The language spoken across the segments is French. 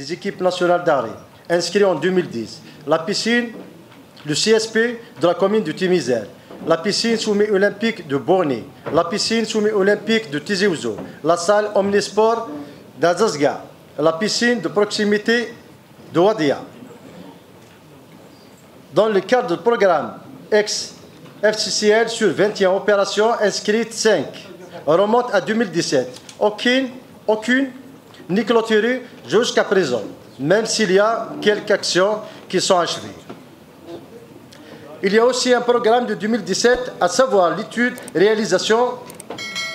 des équipes nationales d'arrêt, inscrit en 2010. La piscine, le CSP de la commune de Timizère. La piscine semi-olympique de Borné. La piscine semi-olympique de Tizi Ouzou. La salle omnisport d'Azazga. La piscine de proximité de Wadia. Dans le cadre du programme ex-FCCL sur 21 opérations inscrites, 5 remontent à 2017. Aucune ni clôturée jusqu'à présent, même s'il y a quelques actions qui sont achevées. Il y a aussi un programme de 2017, à savoir l'étude, réalisation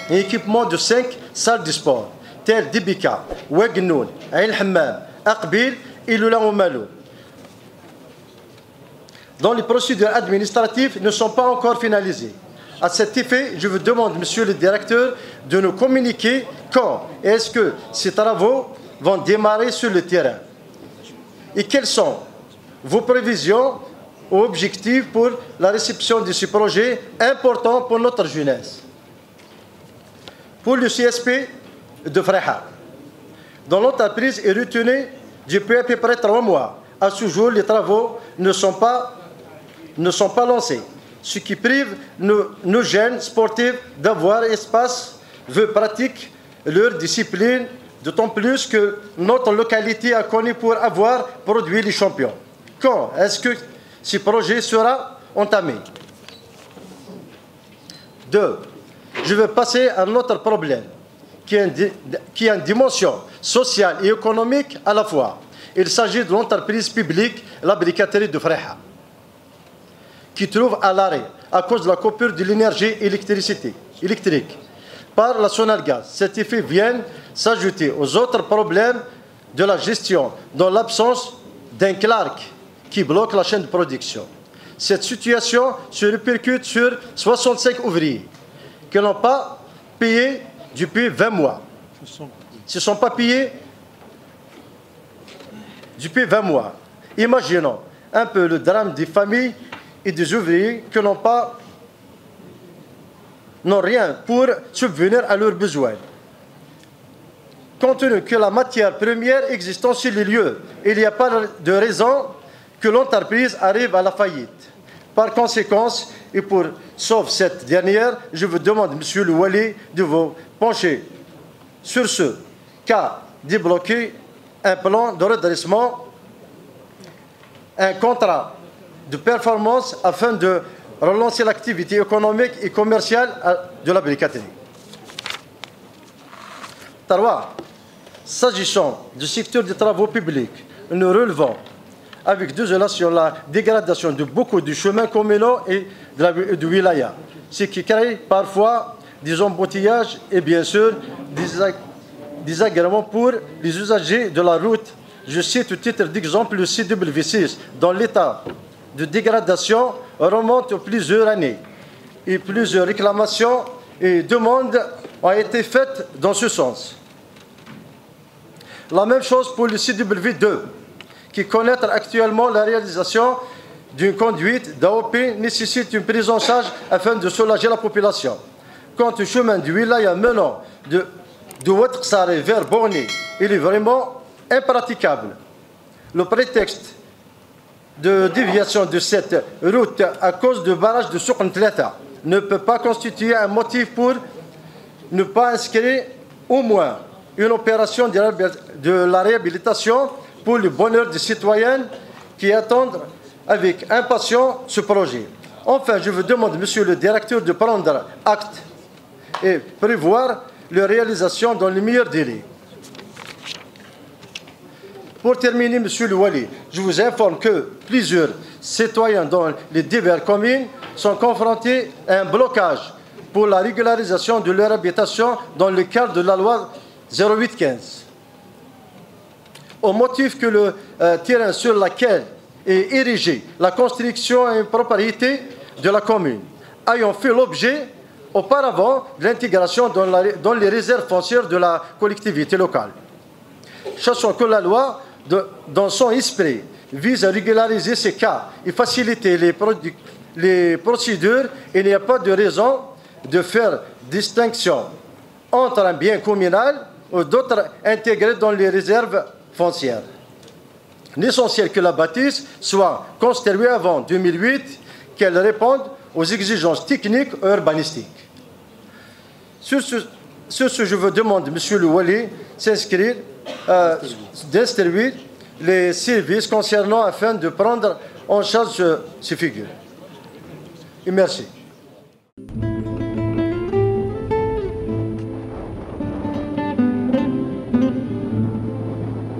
et équipement de 5 salles de sport, telles Dibika, Ouagnoun, Aïl Hammam, Aqbil et Lula Oumalou, dont les procédures administratives ne sont pas encore finalisées. À cet effet, je vous demande, monsieur le directeur, de nous communiquer quand est-ce que ces travaux vont démarrer sur le terrain et quelles sont vos prévisions ou objectifs pour la réception de ce projet important pour notre jeunesse. Pour le CSP de Freiha, dont l'entreprise est retenue depuis à peu près 3 mois. À ce jour, les travaux ne sont pas lancés, ce qui prive nos jeunes sportifs d'avoir espace de pratique leur discipline, d'autant plus que notre localité a connu pour avoir produit les champions. Quand est-ce que ce projet sera entamé? 2. Je vais passer à un autre problème qui a une dimension sociale et économique à la fois. Il s'agit de l'entreprise publique, la briqueterie de Freiha, qui trouve à l'arrêt à cause de la coupure de l'énergie électrique par la Sonalgaz. Cet effet vient s'ajouter aux autres problèmes de la gestion, dans l'absence d'un clerc qui bloque la chaîne de production. Cette situation se répercute sur 65 ouvriers qui n'ont pas payé depuis 20 mois. Ils ne sont pas payés depuis 20 mois. Imaginons un peu le drame des familles et des ouvriers qui n'ont rien pour subvenir à leurs besoins. Compte tenu que la matière première existe sur les lieux, il n'y a pas de raison que l'entreprise arrive à la faillite. Par conséquent, et pour sauver cette dernière, je vous demande, monsieur le Wali, de vous pencher sur ce cas, débloquer un plan de redressement, un contrat de performance afin de relancer l'activité économique et commerciale de la briqueterie. 3. S'agissant du secteur des travaux publics, nous relevons avec désolation la dégradation de beaucoup de chemins communaux et de wilaya, ce qui crée parfois des embouteillages et bien sûr des agréments pour les usagers de la route. Je cite au titre d'exemple le CW6, dont l'état de dégradation remonte à plusieurs années et plusieurs réclamations et demandes ont été faites dans ce sens. La même chose pour le CW2, qui connaît actuellement la réalisation d'une conduite d'AOP nécessite une prise en charge afin de soulager la population. Quant au chemin du wilaya menant de Ouattara vers Borné, il est vraiment impraticable. Le prétexte de déviation de cette route à cause du barrage de Soukhn-Tlata ne peut pas constituer un motif pour ne pas inscrire au moins une opération de la réhabilitation pour le bonheur des citoyens qui attendent avec impatience ce projet. Enfin, je vous demande, monsieur le directeur, de prendre acte et prévoir leur réalisation dans les meilleurs délais. Pour terminer, monsieur le Wali, je vous informe que plusieurs citoyens dans les diverses communes sont confrontés à un blocage pour la régularisation de leur habitation dans le cadre de la loi 0815. Au motif que le terrain sur lequel est érigée la construction est une propriété de la commune, ayant fait l'objet auparavant de l'intégration dans les réserves foncières de la collectivité locale. Sachant que la loi, dans son esprit, vise à régulariser ces cas et faciliter les procédures, il n'y a pas de raison de faire distinction entre un bien communal ou d'autres intégrés dans les réserves foncières. essentiel que la bâtisse soit construite avant 2008, qu'elle réponde aux exigences techniques et urbanistiques. Sur ce, je vous demande, Monsieur le Wali, d'instruire les services concernant afin de prendre en charge ces figures. Et merci.